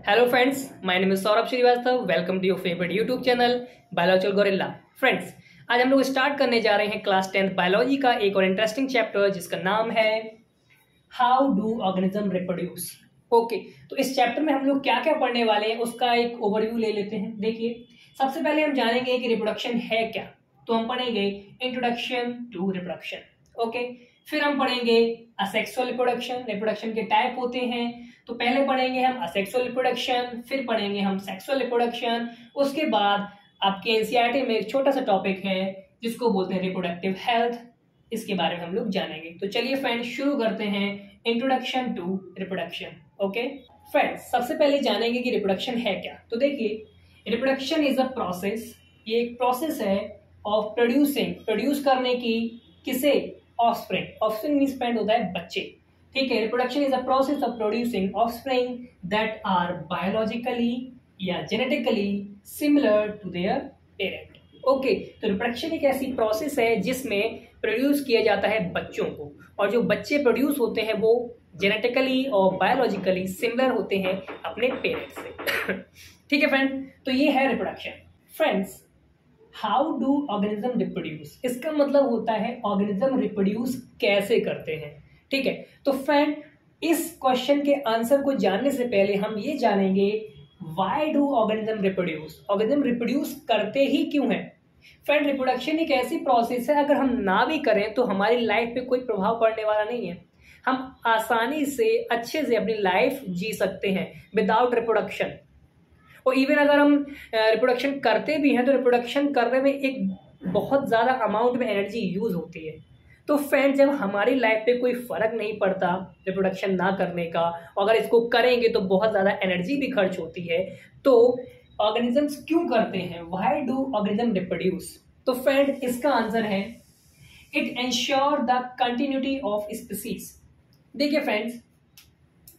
Hello friends, my name is Saurabh Srivastava. Welcome to your favourite YouTube channel biological gorilla. Friends, आज हम लोग start करने जा रहे हैं क्लास 10th बायोलॉजी का एक और इंटरेस्टिंग चैप्टर जिसका नाम है how do organism reproduce. Okay, तो इस चैप्टर में हम लोग क्या क्या पढ़ने वाले हैं उसका एक ओवरव्यू ले लेते हैं. देखिए, सबसे पहले हम जानेंगे कि रिप्रोडक्शन है क्या. तो हम पढ़ेंगे इंट्रोडक्शन टू रिप्रोडक्शन. ओके, फिर हम पढ़ेंगे असेक्सुअल रिप्रोडक्शन. रिप्रोडक्शन के टाइप होते हैं. तो पहले पढ़ेंगे हम असेक्सुअल रिप्रोडक्शन, फिर पढ़ेंगे हम सेक्सुअल रिप्रोडक्शन. उसके बाद आपके एनसीईआरटी में एक छोटा सा टॉपिक है जिसको बोलते हैं रिप्रोडक्टिव हेल्थ. इसके बारे में हम लोग जानेंगे. तो चलिए फ्रेंड्स, शुरू करते हैं introduction to reproduction. Okay friends, सबसे पहले जानेंगे कि रिप्रोडक्शन है क्या. तो देखिए, रिप्रोडक्शन इज अ प्रोसेस. ये एक प्रोसेस है ऑफ प्रोड्यूस करने की. किसे? ऑफस्प्रिंग. ऑफस्प्रिंग मींस फ्रेंड होता है बच्चे. ठीक है, reproduction is a process of producing offspring that are biologically या genetically similar to their parent. Okay, तो रिप्रोडक्शन एक ऐसी प्रोसेस है जिसमें प्रोड्यूस किया जाता है बच्चों को, और जो बच्चे प्रोड्यूस होते हैं वो जेनेटिकली और बायोलॉजिकली सिमिलर होते हैं अपने पेरेंट्स से. ठीक है फ्रेंड, तो ये है reproduction. Friends, how do organism reproduce, इसका मतलब होता है ऑर्गेनिज्म रिप्रोड्यूस कैसे करते हैं. ठीक है, तो फ्रेंड, इस क्वेश्चन के आंसर को जानने से पहले हम ये जानेंगे why do organism reproduce. Organism reproduce करते ही क्यों है. फ्रेंड, रिप्रोडक्शन एक ऐसी प्रोसेस है, अगर हम ना भी करें तो हमारी लाइफ पे कोई प्रभाव पड़ने वाला नहीं है. हम आसानी से अच्छे से अपनी लाइफ जी सकते हैं विदाउट रिप्रोडक्शन. और इवन अगर हम रिप्रोडक्शन करते भी हैं तो रिप्रोडक्शन करने में एक बहुत ज़्यादा अमाउंट में एनर्जी यूज होती है. तो फ्रेंड, जब हमारी लाइफ पे कोई फर्क नहीं पड़ता रिप्रोडक्शन ना करने का, और अगर इसको करेंगे तो बहुत ज़्यादा एनर्जी भी खर्च होती है, तो ऑर्गेनिजम्स क्यों करते हैं? Why do organism reproduce? तो फ्रेंड, इसका आंसर है it ensure the continuity of species. देखिए फ्रेंड्स,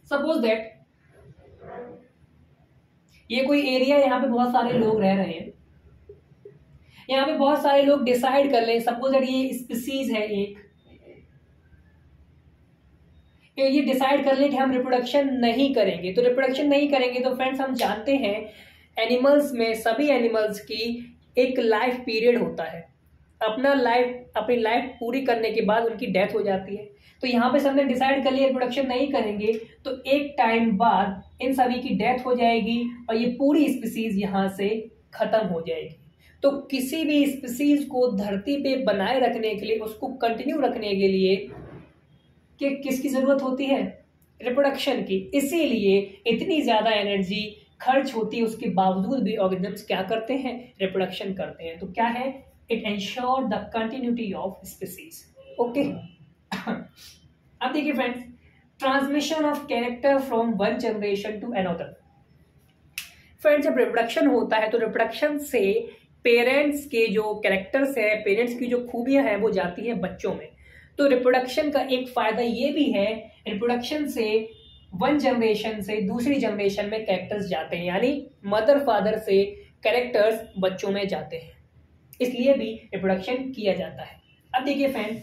सपोज दैट ये कोई एरिया, यहाँ पे बहुत सारे लोग रह रहे हैं. यहाँ पे बहुत सारे लोग डिसाइड कर लें, सपोज दैट ये स्पीसीज है एक, ये डिसाइड कर लें कि हम रिप्रोडक्शन नहीं करेंगे. तो रिप्रोडक्शन नहीं करेंगे तो फ्रेंड्स, हम जानते हैं एनिमल्स में, सभी एनिमल्स की एक लाइफ पीरियड होता है. अपनी लाइफ पूरी करने के बाद उनकी डेथ हो जाती है. तो यहाँ पे सबने डिसाइड कर लिया रिप्रोडक्शन नहीं करेंगे तो एक टाइम बाद इन सभी की डेथ हो जाएगी और ये पूरी स्पीसीज यहाँ से खत्म हो जाएगी. तो किसी भी स्पीसीज को धरती पे बनाए रखने के लिए, उसको कंटिन्यू रखने के लिए कि किसकी जरूरत होती है? रिप्रोडक्शन की. इसीलिए इतनी ज्यादा एनर्जी खर्च होती है, उसके बावजूद भी ऑर्गेनिजम्स क्या करते हैं? रिप्रोडक्शन करते हैं. तो क्या है? It ensure the continuity of species. Okay, अब देखिए friends, transmission of character from one generation to another. Friends, जब रिप्रोडक्शन होता है तो रिप्रोडक्शन से पेरेंट्स के जो कैरेक्टर्स है, पेरेंट्स की जो खूबियां हैं वो जाती है बच्चों में. तो रिप्रोडक्शन का एक फायदा ये भी है, रिप्रोडक्शन से वन जनरेशन से दूसरी जनरेशन में कैरेक्टर्स जाते हैं, यानी मदर फादर से कैरेक्टर्स बच्चों में जाते हैं. इसलिए भी रिप्रोडक्शन किया जाता है. अब देखिए friend,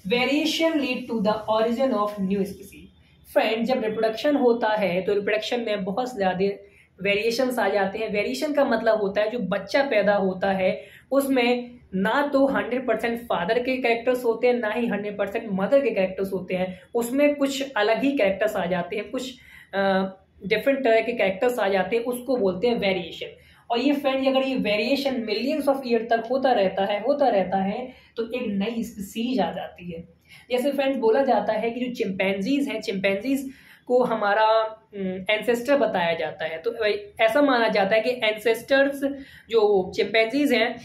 variation lead to the origin of new species. Friend, जब रिप्रोडक्शन होता है तो रिप्रोडक्शन में बहुत ज्यादा वेरिएशंस आ जाते हैं. वेरिएशन का मतलब होता है जो बच्चा पैदा होता है उसमें ना तो 100% फादर के कैरेक्टर्स होते हैं, ना ही 100% मदर के कैरेक्टर्स होते हैं. उसमें कुछ अलग ही कैरेक्टर्स आ जाते हैं, कुछ डिफरेंट तरह के कैरेक्टर्स आ जाते हैं, उसको बोलते हैं वेरिएशन. और ये फ्रेंड, अगर ये वेरिएशन मिलियंस ऑफ ईयर तक होता रहता है तो एक नई स्पीसीज आ जाती है. जैसे फ्रेंड्स, बोला जाता है कि जो चिंपैंजीज हैं, चिंपैंजीज को हमारा एंसेस्टर बताया जाता है. तो ऐसा माना जाता है कि एंसेस्टर्स जो चिंपैंजीज हैं,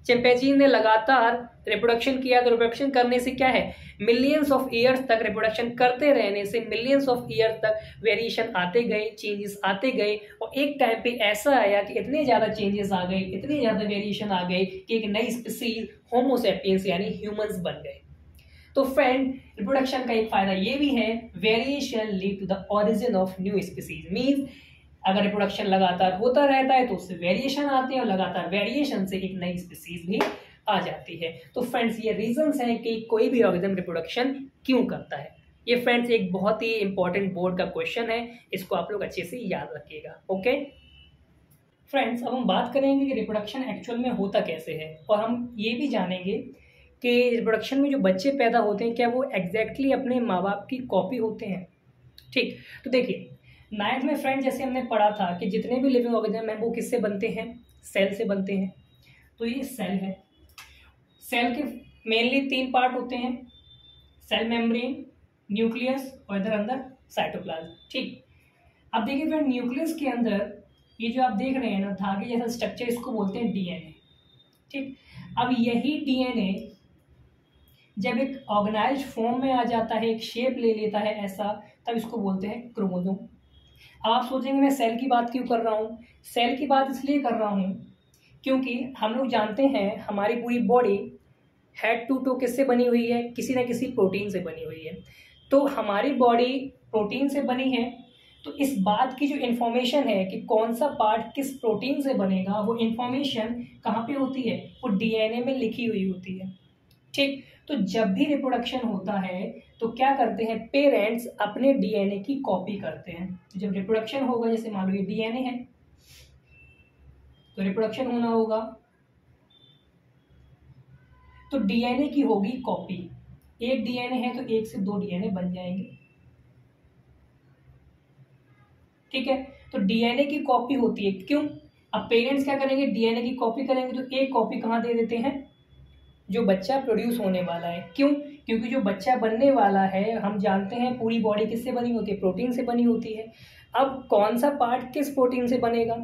चिंपैंजी ने लगातार रिप्रोडक्शन किया. तो रिप्रोडक्शन करने से क्या है, मिलियंस ऑफ ईयर्स तक रिप्रोडक्शन करते रहने से मिलियंस ऑफ ईयर तक वेरिएशन आते गए, चेंजेस आते गए, और एक टाइम पे ऐसा आया कि इतने ज्यादा चेंजेस आ गए, इतने ज्यादा वेरिएशन आ गए कि एक नई स्पीसीज होमो सैपियंस यानी ह्यूमंस बन गए. तो फ्रेंड, रिप्रोडक्शन का एक फायदा ये भी है, variation lead to the origin of new species. Means अगर रिप्रोडक्शन लगातार होता रहता है तो उससे वेरिएशन आते हैं, और लगातार वेरिएशन से एक नई स्पीसीज भी आ जाती है. तो फ्रेंड्स, ये रीजंस हैं कि कोई भी ऑर्गेनिज्म रिप्रोडक्शन क्यों करता है. ये फ्रेंड्स एक बहुत ही इंपॉर्टेंट बोर्ड का क्वेश्चन है, इसको आप लोग अच्छे से याद रखिएगा। ओके फ्रेंड्स, अब हम बात करेंगे कि रिप्रोडक्शन एक्चुअल में होता कैसे है, और हम ये भी जानेंगे कि रिप्रोडक्शन में जो बच्चे पैदा होते हैं क्या वो एग्जैक्टली अपने माँ बाप की कॉपी होते हैं। ठीक, तो देखिए 9th में फ्रेंड जैसे हमने पढ़ा था कि जितने भी लिविंग ऑर्गेनिज्म हैं वो किससे बनते हैं, सेल से बनते हैं। तो ये सेल है, सेल के मेनली 3 पार्ट होते हैं, सेल मेम्ब्रेन, न्यूक्लियस और इधर अंदर साइटोप्लाज्म। ठीक, अब देखिए फ्रेंड न्यूक्लियस के अंदर ये जो आप देख रहे हैं ना धागे जैसा स्ट्रक्चर, इसको बोलते हैं डीएनए। ठीक, अब यही डीएनए जब एक ऑर्गेनाइज्ड फॉर्म में आ जाता है, एक शेप ले लेता है ऐसा, तब इसको बोलते हैं क्रोमोसोम। अब आप सोचेंगे मैं सेल की बात क्यों कर रहा हूँ, सेल की बात इसलिए कर रहा हूँ क्योंकि हम लोग जानते हैं हमारी पूरी बॉडी हेड टू टो किससे बनी हुई है, किसी न किसी प्रोटीन से बनी हुई है। तो हमारी बॉडी प्रोटीन से बनी है, तो इस बात की जो इन्फॉर्मेशन है कि कौन सा पार्ट किस प्रोटीन से बनेगा, वो इन्फॉर्मेशन कहाँ पे होती है, वो डीएनए में लिखी हुई होती है। ठीक, तो जब भी रिप्रोडक्शन होता है तो क्या करते हैं, पेरेंट्स अपने डीएनए की कॉपी करते हैं। जब रिप्रोडक्शन होगा, जैसे मान लो ये डीएनए है तो रिप्रोडक्शन होना होगा, तो डीएनए की होगी कॉपी। एक डीएनए है तो 1 से 2 डीएनए बन जाएंगे। ठीक है, तो डीएनए की कॉपी होती है। क्यों, अब पेरेंट्स क्या करेंगे, डीएनए की कॉपी करेंगे, तो एक कॉपी कहाँ दे देते हैं, जो बच्चा प्रोड्यूस होने वाला है। क्यों, क्योंकि जो बच्चा बनने वाला है, हम जानते हैं पूरी बॉडी किससे बनी होती है, प्रोटीन से बनी होती है। अब कौन सा पार्ट किस प्रोटीन से बनेगा,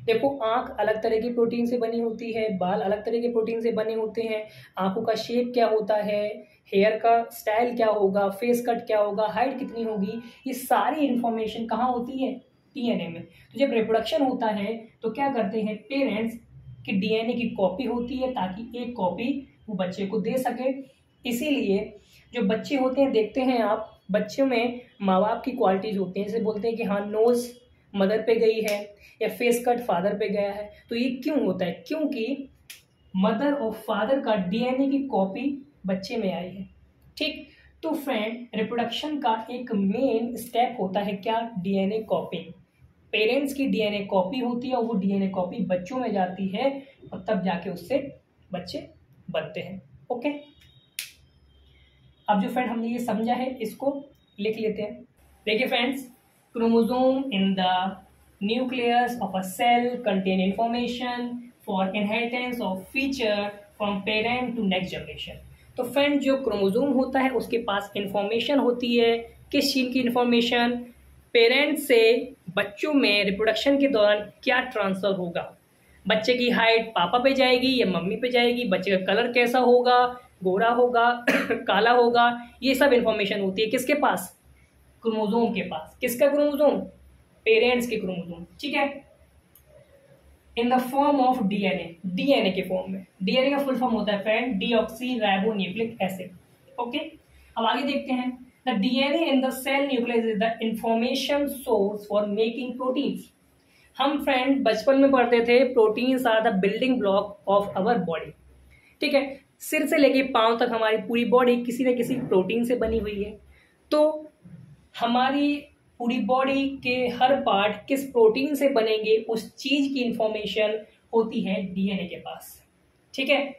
देखो आंख अलग तरह की प्रोटीन से बनी होती है, बाल अलग तरह के प्रोटीन से बने होते हैं, आंखों का शेप क्या होता है, हेयर का स्टाइल क्या होगा, फेस कट क्या होगा, हाइट कितनी होगी, ये सारी इंफॉर्मेशन कहाँ होती है, डीएनए में। तो जब रिप्रोडक्शन होता है तो क्या करते हैं पेरेंट्स कि डीएनए की कॉपी होती है ताकि एक कॉपी वो बच्चे को दे सके। इसीलिए जो बच्चे होते हैं, देखते हैं आप बच्चों में माँ बाप की क्वालिटीज़ होती हैं, जैसे बोलते हैं कि हाँ नोज़ मदर पे गई है या फेस कट फादर पे गया है। तो ये क्यों होता है, क्योंकि मदर और फादर का डीएनए की कॉपी बच्चे में आई है। ठीक, तो फ्रेंड रिप्रोडक्शन का एक मेन स्टेप होता है क्या, डीएनए कॉपिंग। पेरेंट्स की डीएनए कॉपी होती है और वो डीएनए कॉपी बच्चों में जाती है और तब जाके उससे बच्चे बनते हैं। ओके, अब जो फ्रेंड हमने ये समझा है इसको लिख लेते हैं। देखिए friends, chromosome in the nucleus of a cell contain information for inheritance of feature from parent to next generation. तो फ्रेंड जो क्रोमोसोम होता है उसके पास इंफॉर्मेशन होती है, किस चीज़ की इंफॉर्मेशन, पेरेंट से बच्चों में रिप्रोडक्शन के दौरान क्या ट्रांसफर होगा, बच्चे की हाइट पापा पे जाएगी या मम्मी पे जाएगी, बच्चे का कलर कैसा होगा, गोरा होगा काला होगा, ये सब इंफॉर्मेशन होती है किसके पास, क्रोमोसोम के पास। किसका क्रोमोसोम, पेरेंट्स के क्रोमोसोम। ठीक है, in the form of DNA, DNA के फॉर्म में। डीएनए का फुल फॉर्म होता है friend deoxyribonucleic acid. Okay, अब आगे देखते हैं। The DNA in the cell nucleus is the information source for making proteins. हम फ्रेंड बचपन में पढ़ते थे proteins are the building block of our body. ठीक है, सिर से लेके पांव तक हमारी पूरी बॉडी किसी न किसी प्रोटीन से बनी हुई है। तो हमारी पूरी बॉडी के हर पार्ट किस प्रोटीन से बनेंगे उस चीज की इंफॉर्मेशन होती है डीएनए के पास। ठीक है,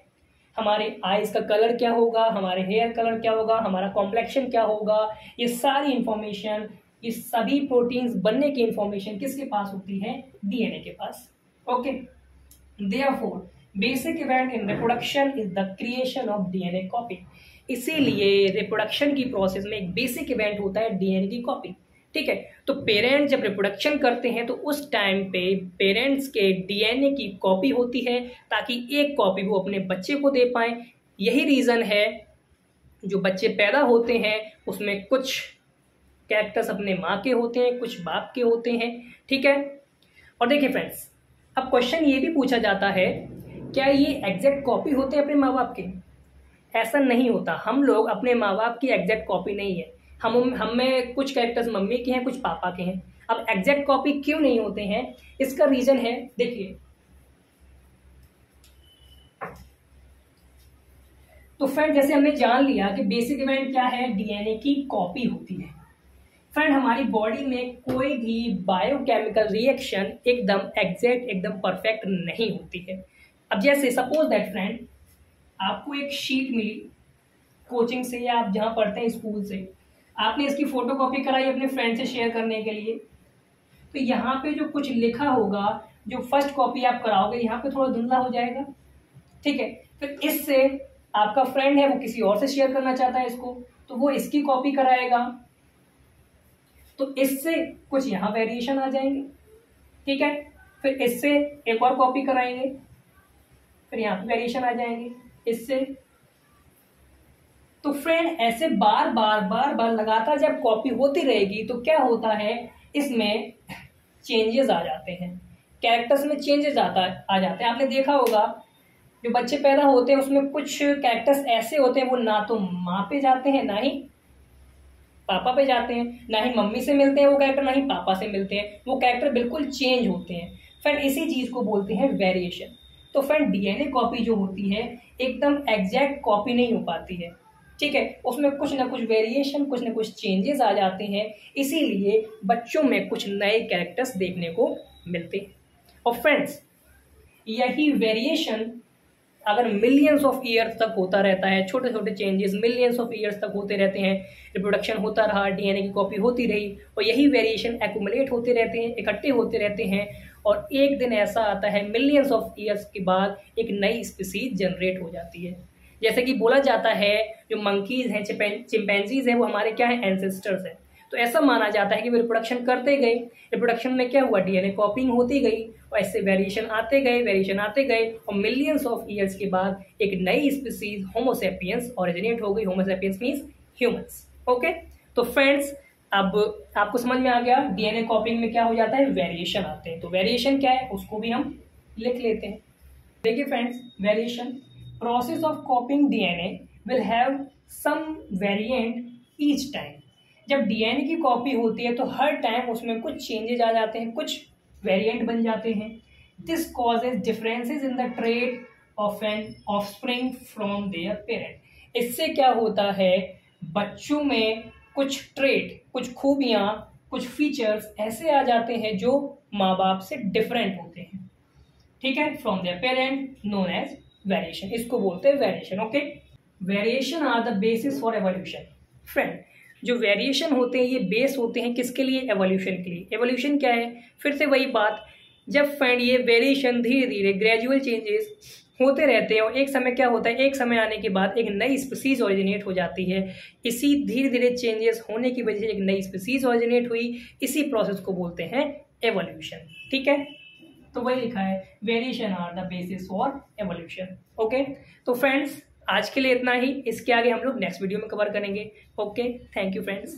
हमारे आईज का कलर क्या होगा, हमारे हेयर कलर क्या होगा, हमारा कॉम्प्लेक्शन क्या होगा, ये सारी इंफॉर्मेशन, ये सभी प्रोटीन्स बनने की इंफॉर्मेशन किसके पास होती है, डीएनए के पास। Okay, therefore basic event in reproduction is the creation of DNA copy. इसीलिए रिप्रोडक्शन की प्रोसेस में एक बेसिक इवेंट होता है डीएनए की कॉपी। ठीक है, तो पेरेंट्स जब रिप्रोडक्शन करते हैं तो उस टाइम पे पेरेंट्स के डीएनए की कॉपी होती है ताकि एक कॉपी वो अपने बच्चे को दे पाए। यही रीज़न है जो बच्चे पैदा होते हैं उसमें कुछ कैरेक्टर्स अपने माँ के होते हैं, कुछ बाप के होते हैं। ठीक है, और देखिए फ्रेंड्स, अब क्वेश्चन ये भी पूछा जाता है क्या ये एग्जैक्ट कॉपी होते हैं अपने माँ बाप के। ऐसा नहीं होता, हम लोग अपने माँ बाप की एग्जैक्ट कॉपी नहीं है। हम में कुछ कैरेक्टर्स मम्मी के हैं, कुछ पापा के हैं। अब एग्जैक्ट कॉपी क्यों नहीं होते हैं, इसका रीजन है, देखिए तो फ्रेंड जैसे हमने जान लिया कि बेसिक इवेंट क्या है, डीएनए की कॉपी होती है। फ्रेंड हमारी बॉडी में कोई भी बायोकेमिकल रिएक्शन एकदम एग्जैक्ट, एकदम परफेक्ट नहीं होती है। अब जैसे सपोज दैट फ्रेंड आपको एक शीट मिली कोचिंग से या आप जहाँ पढ़ते हैं स्कूल से, आपने इसकी फोटो कॉपी कराई अपने फ्रेंड से शेयर करने के लिए, तो यहाँ पे जो कुछ लिखा होगा, जो फर्स्ट कॉपी आप कराओगे, यहाँ पे थोड़ा धुंधला हो जाएगा, ठीक है। फिर इससे आपका फ्रेंड है वो किसी और से शेयर करना चाहता है इसको, तो वो इसकी कॉपी कराएगा, तो इससे कुछ यहाँ वेरिएशन आ जाएंगे, ठीक है। फिर इससे एक और कॉपी कराएंगे, फिर यहाँ पे वेरिएशन आ जाएंगे इससे। तो फ्रेंड ऐसे बार बार लगातार जब कॉपी होती रहेगी तो क्या होता है, इसमें चेंजेस आ जाते हैं, कैरेक्टर्स में चेंजेस आ जाते हैं। आपने देखा होगा जो बच्चे पैदा होते हैं उसमें कुछ कैरेक्टर्स ऐसे होते हैं वो ना तो माँ पे जाते हैं ना ही पापा पे जाते हैं, ना ही मम्मी से मिलते हैं वो कैरेक्टर, ना ही पापा से मिलते हैं, वो कैरेक्टर बिल्कुल चेंज होते हैं। फ्रेंड इसी चीज को बोलते हैं वेरिएशन। तो फ्रेंड डीएनए कॉपी जो होती है एकदम एग्जैक्ट कॉपी नहीं हो पाती है, ठीक है, उसमें कुछ ना कुछ वेरिएशन, कुछ ना कुछ चेंजेस आ जाते हैं, इसीलिए बच्चों में कुछ नए कैरेक्टर्स देखने को मिलते हैं। और फ्रेंड्स यही वेरिएशन अगर मिलियंस ऑफ ईयर्स तक होता रहता है, छोटे छोटे चेंजेस मिलियंस ऑफ ईयर्स तक होते रहते हैं, रिप्रोडक्शन होता रहा, डीएनए की कॉपी होती रही, और यही वेरिएशन एक्यूमुलेट होते रहते हैं, इकट्ठे होते रहते हैं, और एक दिन ऐसा आता है मिलियंस ऑफ ईयर्स के बाद एक नई स्पीसीज जनरेट हो जाती है। जैसे कि बोला जाता है जो मंकीज हैं, चिंपैंजीज हैं, वो हमारे क्या है, एंसेस्टर्स हैं। तो ऐसा माना जाता है कि वो रिप्रोडक्शन करते गए, रिप्रोडक्शन में क्या हुआ, डीएनए कॉपिंग होती गई, और ऐसे वेरिएशन आते गए, और मिलियंस ऑफ ईयर्स के बाद एक नई स्पीसीज होमोसेपियंस ओरिजिनेट हो गई। Homo sapiens means humans. ओके, तो फ्रेंड्स अब आपको समझ में आ गया डीएनए कॉपिंग में क्या हो जाता है, वेरिएशन आते हैं। तो वेरिएशन क्या है उसको भी हम लिख लेते हैं। देखिए friends, variation process of copying DNA will have some variant each time. जब डीएनए की कॉपी होती है तो हर टाइम उसमें कुछ चेंजेस आ जाते हैं, कुछ वेरिएंट बन जाते हैं। This causes differences in the trait of an offspring from their parent. इससे क्या होता है, बच्चों में कुछ ट्रेट, कुछ खूबियां, कुछ फीचर्स ऐसे आ जाते हैं जो माँ बाप से डिफरेंट होते हैं, ठीक है, from their parent, known as variation. इसको बोलते हैं variation. Okay, variation are the basis for evolution. Friend जो वेरिएशन होते हैं ये बेस होते हैं किसके लिए, एवोल्यूशन के लिए। एवोल्यूशन क्या है, फिर से वही बात, जब फ्रेंड ये वेरिएशन धीरे धीरे ग्रेजुअल चेंजेस होते रहते हैं, और एक समय क्या होता है, एक समय आने के बाद एक नई स्पीसीज ओरिजिनेट हो जाती है। इसी धीरे धीरे चेंजेस होने की वजह से एक नई स्पीसीज ओरिजिनेट हुई, इसी प्रोसेस को बोलते हैं एवोल्यूशन, ठीक है। तो वही लिखा है, variation are the basis for evolution. Okay, तो फ्रेंड्स आज के लिए इतना ही, इसके आगे हम लोग नेक्स्ट वीडियो में कवर करेंगे। Okay, thank you friends.